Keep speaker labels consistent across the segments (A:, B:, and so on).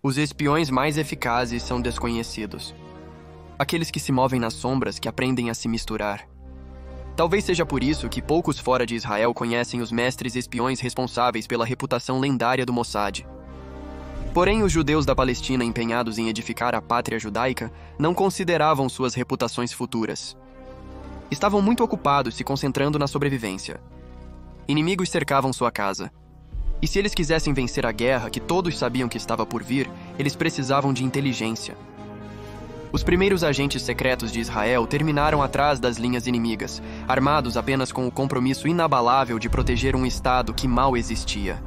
A: Os espiões mais eficazes são desconhecidos. Aqueles que se movem nas sombras, que aprendem a se misturar. Talvez seja por isso que poucos fora de Israel conhecem os mestres espiões responsáveis pela reputação lendária do Mossad. Porém, os judeus da Palestina empenhados em edificar a pátria judaica não consideravam suas reputações futuras. Estavam muito ocupados se concentrando na sobrevivência. Inimigos cercavam sua casa. E se eles quisessem vencer a guerra, que todos sabiam que estava por vir, eles precisavam de inteligência. Os primeiros agentes secretos de Israel terminaram atrás das linhas inimigas, armados apenas com o compromisso inabalável de proteger um Estado que mal existia.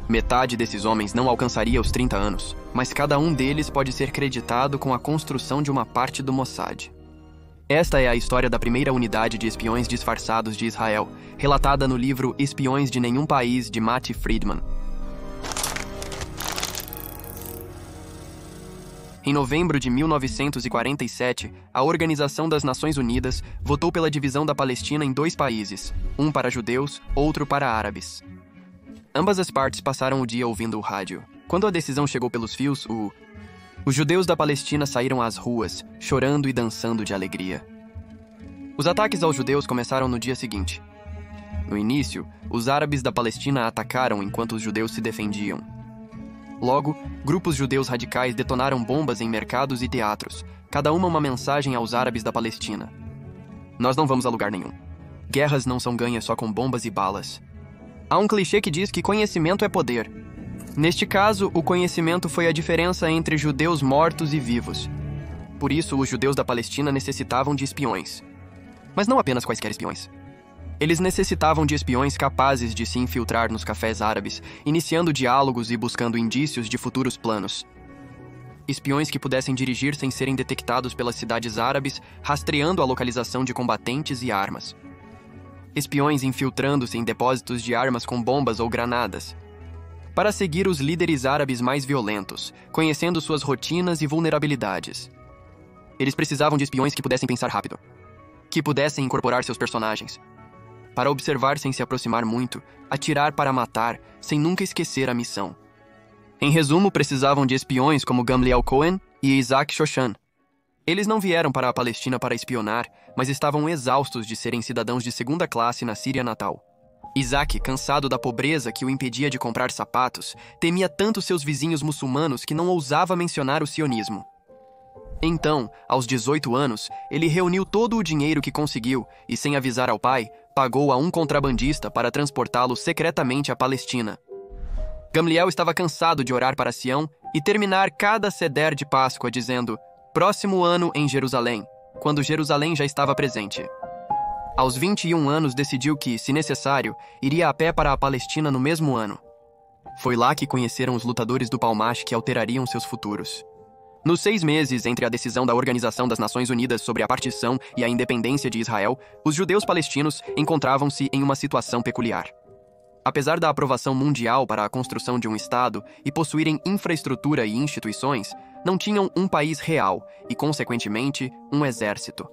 A: Metade desses homens não alcançaria os 30 anos, mas cada um deles pode ser creditado com a construção de uma parte do Mossad. Esta é a história da primeira unidade de espiões disfarçados de Israel, relatada no livro Espiões de Nenhum País, de Matti Friedman. Em novembro de 1947, a Organização das Nações Unidas votou pela divisão da Palestina em 2 países, um para judeus, outro para árabes. Ambas as partes passaram o dia ouvindo o rádio. Quando a decisão chegou pelos fios, os judeus da Palestina saíram às ruas, chorando e dançando de alegria. Os ataques aos judeus começaram no dia seguinte. No início, os árabes da Palestina atacaram enquanto os judeus se defendiam. Logo, grupos judeus radicais detonaram bombas em mercados e teatros, cada uma mensagem aos árabes da Palestina. Nós não vamos a lugar nenhum. Guerras não são ganhas só com bombas e balas. Há um clichê que diz que conhecimento é poder. Neste caso, o conhecimento foi a diferença entre judeus mortos e vivos. Por isso, os judeus da Palestina necessitavam de espiões. Mas não apenas quaisquer espiões. Eles necessitavam de espiões capazes de se infiltrar nos cafés árabes, iniciando diálogos e buscando indícios de futuros planos. Espiões que pudessem dirigir sem serem detectados pelas cidades árabes, rastreando a localização de combatentes e armas. Espiões infiltrando-se em depósitos de armas com bombas ou granadas, para seguir os líderes árabes mais violentos, conhecendo suas rotinas e vulnerabilidades. Eles precisavam de espiões que pudessem pensar rápido, que pudessem incorporar seus personagens, para observar sem se aproximar muito, atirar para matar, sem nunca esquecer a missão. Em resumo, precisavam de espiões como Gamliel Cohen e Isaac Shoshan. Eles não vieram para a Palestina para espionar, mas estavam exaustos de serem cidadãos de segunda classe na Síria natal. Isaac, cansado da pobreza que o impedia de comprar sapatos, temia tanto seus vizinhos muçulmanos que não ousava mencionar o sionismo. Então, aos 18 anos, ele reuniu todo o dinheiro que conseguiu e, sem avisar ao pai, pagou a um contrabandista para transportá-lo secretamente à Palestina. Gamliel estava cansado de orar para Sião e terminar cada seder de Páscoa dizendo: "Próximo ano em Jerusalém", quando Jerusalém já estava presente. Aos 21 anos decidiu que, se necessário, iria a pé para a Palestina no mesmo ano. Foi lá que conheceram os lutadores do Palmach que alterariam seus futuros. Nos 6 meses entre a decisão da Organização das Nações Unidas sobre a partição e a independência de Israel, os judeus palestinos encontravam-se em uma situação peculiar. Apesar da aprovação mundial para a construção de um Estado e possuírem infraestrutura e instituições, não tinham um país real e, consequentemente, um exército.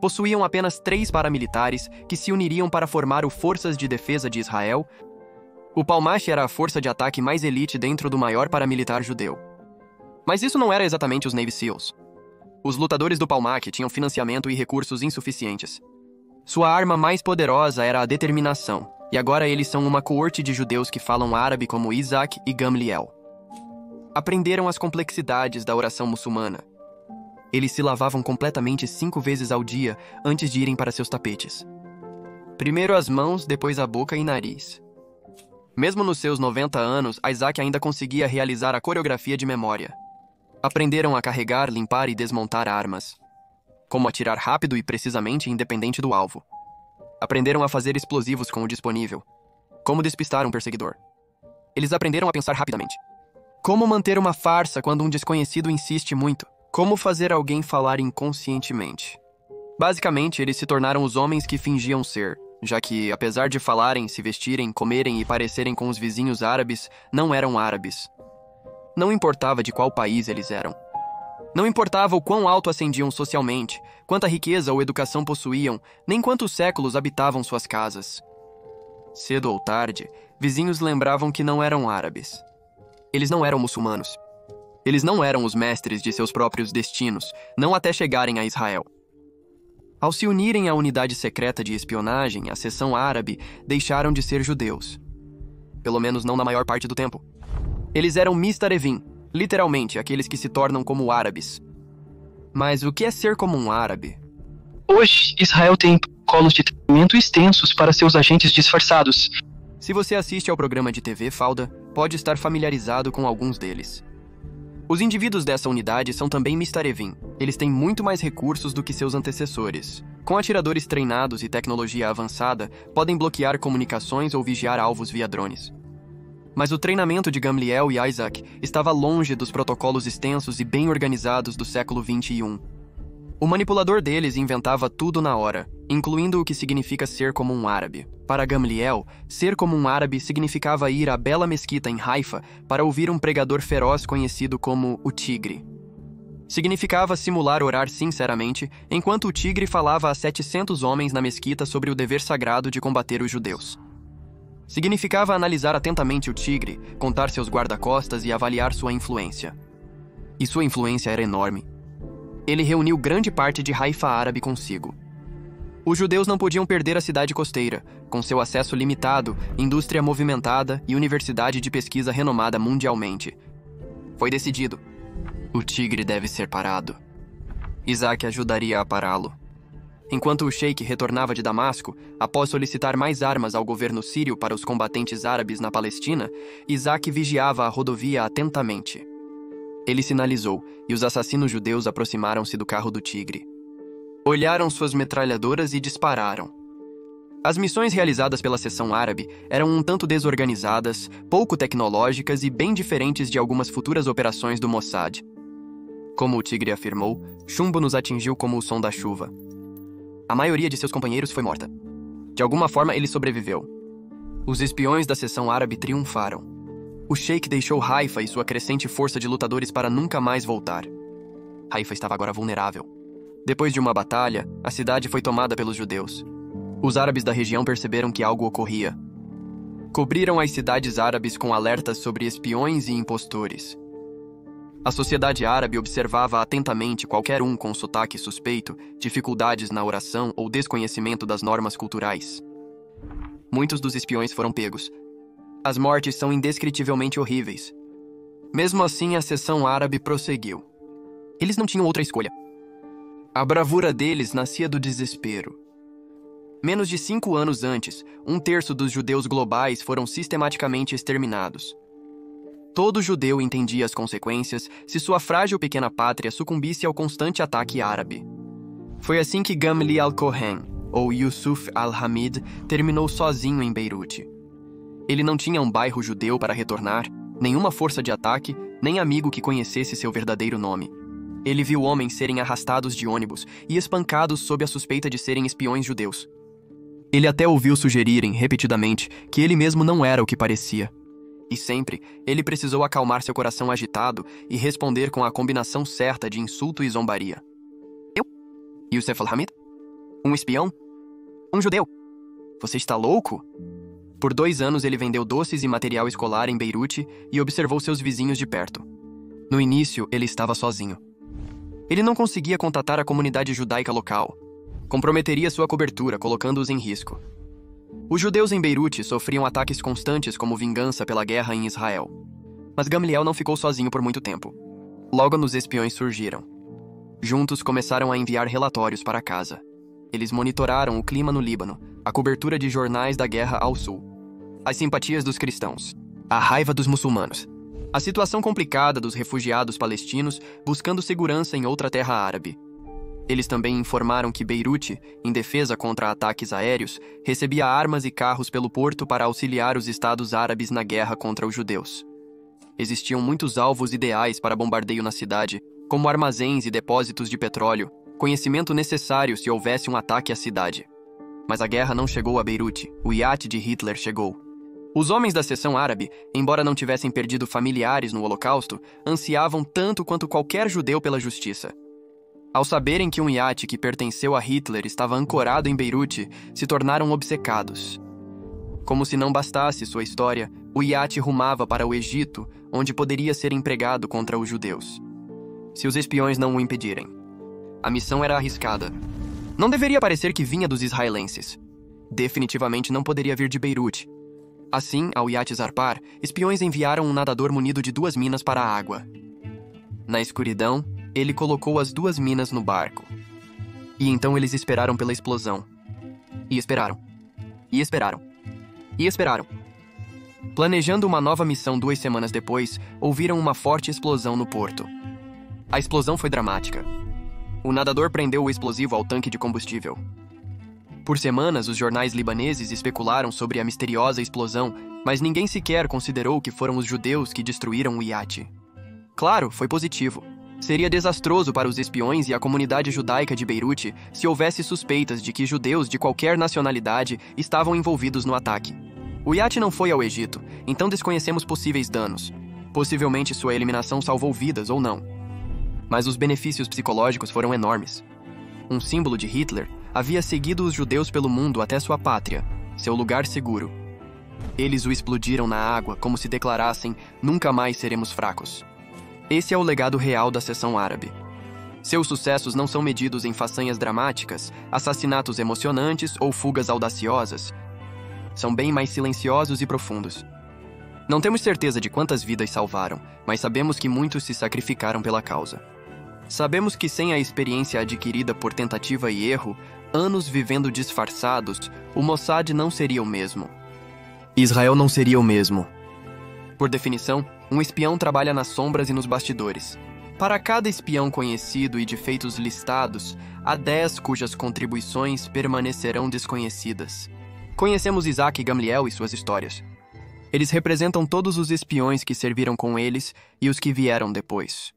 A: Possuíam apenas 3 paramilitares que se uniriam para formar o Forças de Defesa de Israel. O Palmach era a força de ataque mais elite dentro do maior paramilitar judeu. Mas isso não era exatamente os Navy SEALs. Os lutadores do Palmach tinham financiamento e recursos insuficientes. Sua arma mais poderosa era a determinação, e agora eles são uma coorte de judeus que falam árabe como Isaac e Gamliel. Aprenderam as complexidades da oração muçulmana. Eles se lavavam completamente 5 vezes ao dia antes de irem para seus tapetes. Primeiro as mãos, depois a boca e nariz. Mesmo nos seus 90 anos, Isaac ainda conseguia realizar a coreografia de memória. Aprenderam a carregar, limpar e desmontar armas. Como atirar rápido e precisamente independente do alvo. Aprenderam a fazer explosivos com o disponível. Como despistar um perseguidor. Eles aprenderam a pensar rapidamente. Como manter uma farsa quando um desconhecido insiste muito. Como fazer alguém falar inconscientemente. Basicamente, eles se tornaram os homens que fingiam ser, já que, apesar de falarem, se vestirem, comerem e parecerem com os vizinhos árabes, não eram árabes. Não importava de qual país eles eram. Não importava o quão alto ascendiam socialmente, quanta riqueza ou educação possuíam, nem quantos séculos habitavam suas casas. Cedo ou tarde, vizinhos lembravam que não eram árabes. Eles não eram muçulmanos. Eles não eram os mestres de seus próprios destinos, não até chegarem a Israel. Ao se unirem à unidade secreta de espionagem, a seção árabe, deixaram de ser judeus. Pelo menos não na maior parte do tempo. Eles eram Mistarevim, literalmente aqueles que se tornam como árabes. Mas o que é ser como um árabe?
B: Hoje, Israel tem protocolos de treinamento extensos para seus agentes disfarçados.
A: Se você assiste ao programa de TV Fauda, pode estar familiarizado com alguns deles. Os indivíduos dessa unidade são também Mistarevim. Eles têm muito mais recursos do que seus antecessores. Com atiradores treinados e tecnologia avançada, podem bloquear comunicações ou vigiar alvos via drones. Mas o treinamento de Gamliel e Isaac estava longe dos protocolos extensos e bem organizados do século 21. O manipulador deles inventava tudo na hora, incluindo o que significa ser como um árabe. Para Gamliel, ser como um árabe significava ir à bela mesquita em Haifa para ouvir um pregador feroz conhecido como o Tigre. Significava simular orar sinceramente, enquanto o Tigre falava a 700 homens na mesquita sobre o dever sagrado de combater os judeus. Significava analisar atentamente o Tigre, contar seus guarda-costas e avaliar sua influência. E sua influência era enorme. Ele reuniu grande parte de Haifa árabe consigo. Os judeus não podiam perder a cidade costeira, com seu acesso limitado, indústria movimentada e universidade de pesquisa renomada mundialmente. Foi decidido. O Tigre deve ser parado. Isaac ajudaria a pará-lo. Enquanto o sheik retornava de Damasco, após solicitar mais armas ao governo sírio para os combatentes árabes na Palestina, Isaac vigiava a rodovia atentamente. Ele sinalizou, e os assassinos judeus aproximaram-se do carro do Tigre. Olharam suas metralhadoras e dispararam. As missões realizadas pela seção árabe eram um tanto desorganizadas, pouco tecnológicas e bem diferentes de algumas futuras operações do Mossad. Como o Tigre afirmou, chumbo nos atingiu como o som da chuva. A maioria de seus companheiros foi morta. De alguma forma, ele sobreviveu. Os espiões da seção árabe triunfaram. O sheik deixou Haifa e sua crescente força de lutadores para nunca mais voltar. Haifa estava agora vulnerável. Depois de uma batalha, a cidade foi tomada pelos judeus. Os árabes da região perceberam que algo ocorria. Cobriram as cidades árabes com alertas sobre espiões e impostores. A sociedade árabe observava atentamente qualquer um com sotaque suspeito, dificuldades na oração ou desconhecimento das normas culturais. Muitos dos espiões foram pegos. As mortes são indescritivelmente horríveis. Mesmo assim, a seção árabe prosseguiu. Eles não tinham outra escolha. A bravura deles nascia do desespero. Menos de 5 anos antes, 1/3 dos judeus globais foram sistematicamente exterminados. Todo judeu entendia as consequências se sua frágil pequena pátria sucumbisse ao constante ataque árabe. Foi assim que Gamli al-Cohen, ou Yusuf al-Hamid, terminou sozinho em Beirute. Ele não tinha um bairro judeu para retornar, nenhuma força de ataque, nem amigo que conhecesse seu verdadeiro nome. Ele viu homens serem arrastados de ônibus e espancados sob a suspeita de serem espiões judeus. Ele até ouviu sugerirem, repetidamente, que ele mesmo não era o que parecia. E sempre, ele precisou acalmar seu coração agitado e responder com a combinação certa de insulto e zombaria. Eu? Yusuf al-Hamid? Um espião? Um judeu? Você está louco? Por 2 anos ele vendeu doces e material escolar em Beirute e observou seus vizinhos de perto. No início, ele estava sozinho. Ele não conseguia contatar a comunidade judaica local. Comprometeria sua cobertura, colocando-os em risco. Os judeus em Beirute sofriam ataques constantes como vingança pela guerra em Israel. Mas Gamliel não ficou sozinho por muito tempo. Logo os espiões surgiram. Juntos começaram a enviar relatórios para casa. Eles monitoraram o clima no Líbano, a cobertura de jornais da guerra ao sul, as simpatias dos cristãos, a raiva dos muçulmanos, a situação complicada dos refugiados palestinos buscando segurança em outra terra árabe. Eles também informaram que Beirute, em defesa contra ataques aéreos, recebia armas e carros pelo porto para auxiliar os estados árabes na guerra contra os judeus. Existiam muitos alvos ideais para bombardeio na cidade, como armazéns e depósitos de petróleo, conhecimento necessário se houvesse um ataque à cidade. Mas a guerra não chegou a Beirute, o iate de Hitler chegou. Os homens da seção árabe, embora não tivessem perdido familiares no Holocausto, ansiavam tanto quanto qualquer judeu pela justiça. Ao saberem que um iate que pertenceu a Hitler estava ancorado em Beirute, se tornaram obcecados. Como se não bastasse sua história, o iate rumava para o Egito, onde poderia ser empregado contra os judeus, se os espiões não o impedirem. A missão era arriscada. Não deveria parecer que vinha dos israelenses. Definitivamente não poderia vir de Beirute. Assim, ao iate zarpar, espiões enviaram um nadador munido de 2 minas para a água. Na escuridão, ele colocou as 2 minas no barco. E então eles esperaram pela explosão. E esperaram. E esperaram. E esperaram. Planejando uma nova missão 2 semanas depois, ouviram uma forte explosão no porto. A explosão foi dramática. O nadador prendeu o explosivo ao tanque de combustível. Por semanas, os jornais libaneses especularam sobre a misteriosa explosão, mas ninguém sequer considerou que foram os judeus que destruíram o iate. Claro, foi positivo. Seria desastroso para os espiões e a comunidade judaica de Beirute se houvesse suspeitas de que judeus de qualquer nacionalidade estavam envolvidos no ataque. O iate não foi ao Egito, então desconhecemos possíveis danos. Possivelmente sua eliminação salvou vidas ou não. Mas os benefícios psicológicos foram enormes. Um símbolo de Hitler havia seguido os judeus pelo mundo até sua pátria, seu lugar seguro. Eles o explodiram na água como se declarassem: nunca mais seremos fracos. Esse é o legado real da seção árabe. Seus sucessos não são medidos em façanhas dramáticas, assassinatos emocionantes ou fugas audaciosas. São bem mais silenciosos e profundos. Não temos certeza de quantas vidas salvaram, mas sabemos que muitos se sacrificaram pela causa. Sabemos que sem a experiência adquirida por tentativa e erro, anos vivendo disfarçados, o Mossad não seria o mesmo. Israel não seria o mesmo. Por definição, um espião trabalha nas sombras e nos bastidores. Para cada espião conhecido e de feitos listados, há 10 cujas contribuições permanecerão desconhecidas. Conhecemos Isaac e Gamliel e suas histórias. Eles representam todos os espiões que serviram com eles e os que vieram depois.